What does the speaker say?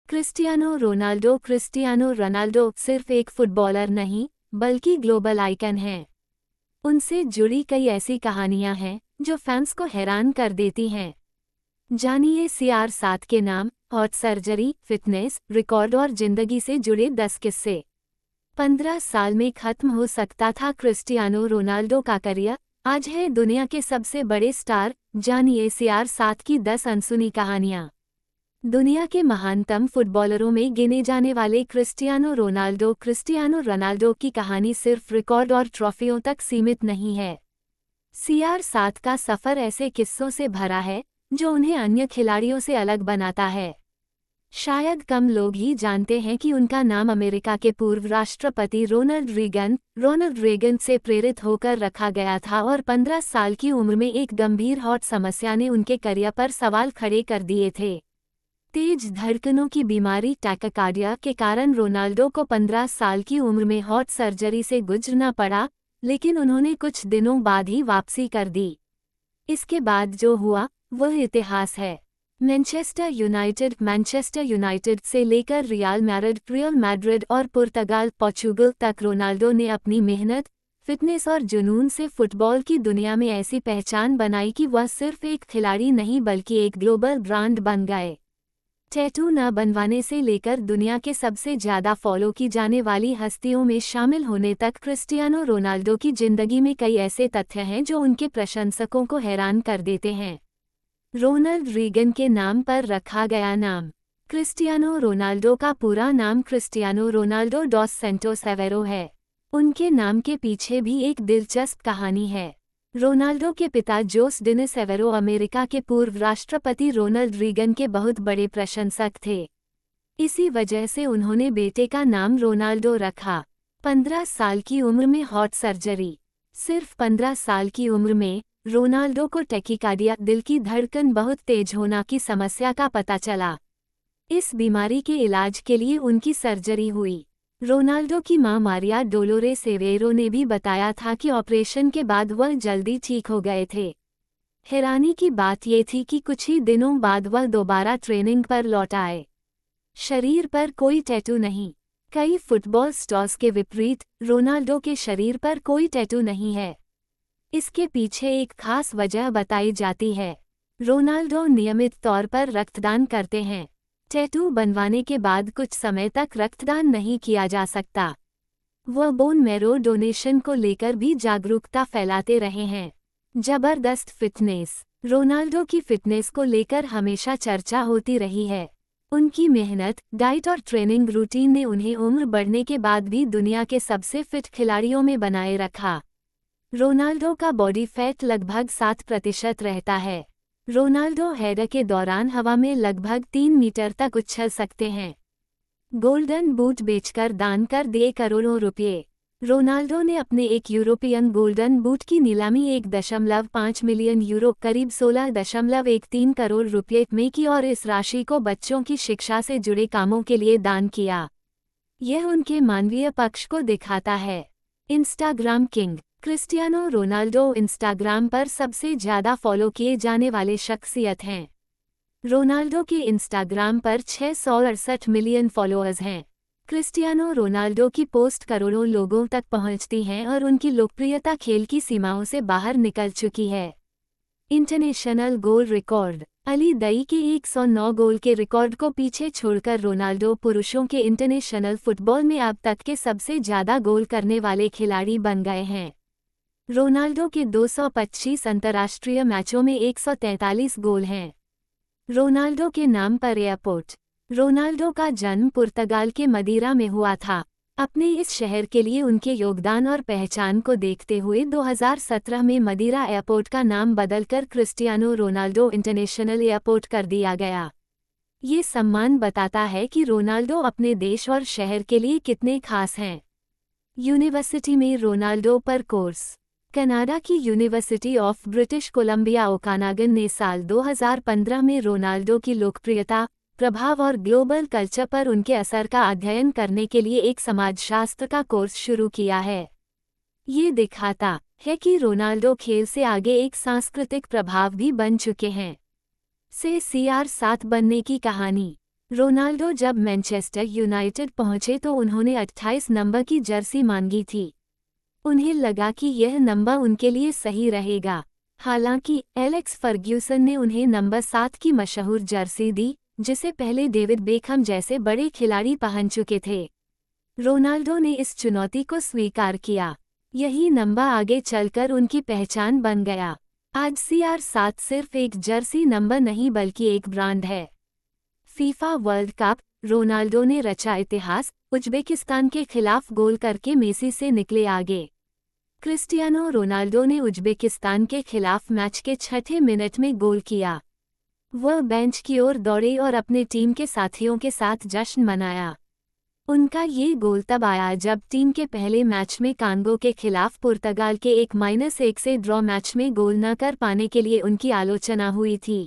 Cristiano Ronaldo सिर्फ एक footballer नहीं, बल्कि ग्लोबल आइकन हैं। उनसे जुड़ी कई ऐसी कहानियां हैं जो फैंस को हैरान कर देती हैं। जानिए CR7 के नाम, हार्ट सर्जरी, फिटनेस, रिकॉर्ड और जिंदगी से जुड़े 10 किस्से। 15 साल में खत्म हो सकता था क्रिस्टियानो रोनाल्डो का करियर, आज है दुनिया के सबसे बड़े स्टार। जानिए CR7 की 10 अनसुनी कहानियां। दुनिया के महानतम फुटबॉलरों में गिने जाने वाले क्रिस्टियानो रोनाल्डो की कहानी सिर्फ रिकॉर्ड और ट्रॉफियों तक सीमित नहीं है। CR7 का सफ़र ऐसे किस्सों से भरा है जो उन्हें अन्य खिलाड़ियों से अलग बनाता है। शायद कम लोग ही जानते हैं कि उनका नाम अमेरिका के पूर्व राष्ट्रपति रोनाल्ड रेगन से प्रेरित होकर रखा गया था और 15 साल की उम्र में एक गंभीर हार्ट समस्या ने उनके करियर पर सवाल खड़े कर दिए थे। तेज धड़कनों की बीमारी टैकाकार्डिया के कारण रोनाल्डो को 15 साल की उम्र में हार्ट सर्जरी से गुजरना पड़ा, लेकिन उन्होंने कुछ दिनों बाद ही वापसी कर दी। इसके बाद जो हुआ वह इतिहास है। मैनचेस्टर यूनाइटेड से लेकर रियल मैड्रिड और पोर्चुगल तक रोनाल्डो ने अपनी मेहनत, फिटनेस और जुनून से फुटबॉल की दुनिया में ऐसी पहचान बनाई कि वह सिर्फ एक खिलाड़ी नहीं बल्कि एक ग्लोबल ब्रांड बन गए। टैटू न बनवाने से लेकर दुनिया के सबसे ज़्यादा फॉलो की जाने वाली हस्तियों में शामिल होने तक क्रिस्टियानो रोनाल्डो की जिंदगी में कई ऐसे तथ्य हैं जो उनके प्रशंसकों को हैरान कर देते हैं। रोनाल्ड रीगन के नाम पर रखा गया नाम। क्रिस्टियानो रोनाल्डो का पूरा नाम क्रिस्टियानो रोनाल्डो डॉस सैंटोस एवेरो है। उनके नाम के पीछे भी एक दिलचस्प कहानी है। रोनाल्डो के पिता जोस डेनिस एवेरो अमेरिका के पूर्व राष्ट्रपति रोनाल्ड रीगन के बहुत बड़े प्रशंसक थे। इसी वजह से उन्होंने बेटे का नाम रोनाल्डो रखा। 15 साल की उम्र में हार्ट सर्जरी। सिर्फ 15 साल की उम्र में रोनाल्डो को टैकीकार्डिया, दिल की धड़कन बहुत तेज होना की समस्या का पता चला। इस बीमारी के इलाज के लिए उनकी सर्जरी हुई। रोनाल्डो की मां मारिया डोलोरेस एवेरो ने भी बताया था कि ऑपरेशन के बाद वह जल्दी ठीक हो गए थे। हैरानी की बात ये थी कि कुछ ही दिनों बाद वह दोबारा ट्रेनिंग पर लौट आए। शरीर पर कोई टैटू नहीं। कई फुटबॉल स्टार्स के विपरीत रोनाल्डो के शरीर पर कोई टैटू नहीं है। इसके पीछे एक खास वजह बताई जाती है। रोनाल्डो नियमित तौर पर रक्तदान करते हैं। टैटू बनवाने के बाद कुछ समय तक रक्तदान नहीं किया जा सकता। वह बोन मैरो डोनेशन को लेकर भी जागरूकता फैलाते रहे हैं। जबरदस्त फिटनेस। रोनाल्डो की फिटनेस को लेकर हमेशा चर्चा होती रही है। उनकी मेहनत, डाइट और ट्रेनिंग रूटीन ने उन्हें उम्र बढ़ने के बाद भी दुनिया के सबसे फिट खिलाड़ियों में बनाए रखा। रोनाल्डो का बॉडी फैट लगभग 7% रहता है। रोनाल्डो हेडर के दौरान हवा में लगभग 3 मीटर तक उछल सकते हैं। गोल्डन बूट बेचकर दान कर दिए करोड़ों रुपये। रोनाल्डो ने अपने एक यूरोपियन गोल्डन बूट की नीलामी 1.5 मिलियन यूरो करीब 16.13 करोड़ रुपये में की और इस राशि को बच्चों की शिक्षा से जुड़े कामों के लिए दान किया। यह उनके मानवीय पक्ष को दिखाता है। Instagram king. Cristiano Ronaldo Instagram पर सबसे ज़्यादा फॉलो किए जाने वाले शख्सियत हैं। रोनाल्डो के इंस्टाग्राम पर 668 मिलियन फॉलोअर्स हैं। क्रिस्टियानो रोनाल्डो की पोस्ट करोड़ों लोगों तक पहुंचती हैं और उनकी लोकप्रियता खेल की सीमाओं से बाहर निकल चुकी है। International goal record. अली दई के 109 गोल के रिकॉर्ड को पीछे छोड़कर रोनाल्डो पुरुषों के इंटरनेशनल फुटबॉल में अब तक के सबसे ज़्यादा गोल करने वाले खिलाड़ी बन गए हैं। रोनाल्डो के 225 अंतर्राष्ट्रीय मैचों में 143 गोल हैं। रोनाल्डो के नाम पर एयरपोर्ट। रोनाल्डो का जन्म पुर्तगाल के मदीरा में हुआ था। अपने इस शहर के लिए उनके योगदान और पहचान को देखते हुए 2017 में मदीरा एयरपोर्ट का नाम बदलकर क्रिस्टियानो रोनाल्डो इंटरनेशनल एयरपोर्ट कर दिया गया। ये सम्मान बताता है कि रोनाल्डो अपने देश और शहर के लिए कितने खास हैं। यूनिवर्सिटी में रोनाल्डो पर कोर्स। कनाडा की university of British Columbia Okanagan ने साल 2015 में रोनाल्डो की लोकप्रियता, प्रभाव और ग्लोबल कल्चर पर उनके असर का अध्ययन करने के लिए एक समाजशास्त्र का कोर्स शुरू किया है। ये दिखाता है कि रोनाल्डो खेल से आगे एक सांस्कृतिक प्रभाव भी बन चुके हैं। CR7 बनने की कहानी। रोनाल्डो जब मैनचेस्टर यूनाइटेड पहुंचे तो उन्होंने 28 नंबर की जर्सी मांगी थी। उन्हें लगा कि यह नंबर उनके लिए सही रहेगा। हालांकि एलेक्स फर्ग्यूसन ने उन्हें नंबर 7 की मशहूर जर्सी दी, जिसे पहले डेविड बेकहम जैसे बड़े खिलाड़ी पहन चुके थे। रोनाल्डो ने इस चुनौती को स्वीकार किया। यही नंबर आगे चलकर उनकी पहचान बन गया। आज CR7 सिर्फ एक जर्सी नंबर नहीं बल्कि एक ब्रांड है। फीफा वर्ल्ड कप, रोनाल्डो ने रचा इतिहास, उज्बेकिस्तान के खिलाफ गोल करके मेसी से निकले आगे। क्रिस्टियानो रोनाल्डो ने उज्बेकिस्तान के खिलाफ मैच के 6ठे मिनट में गोल किया। वह बेंच की ओर दौड़े और अपने टीम के साथियों के साथ जश्न मनाया। उनका ये गोल तब आया जब टीम के पहले मैच में कांगो के खिलाफ पुर्तगाल के 1-1 से ड्रॉ मैच में गोल न कर पाने के लिए उनकी आलोचना हुई थी।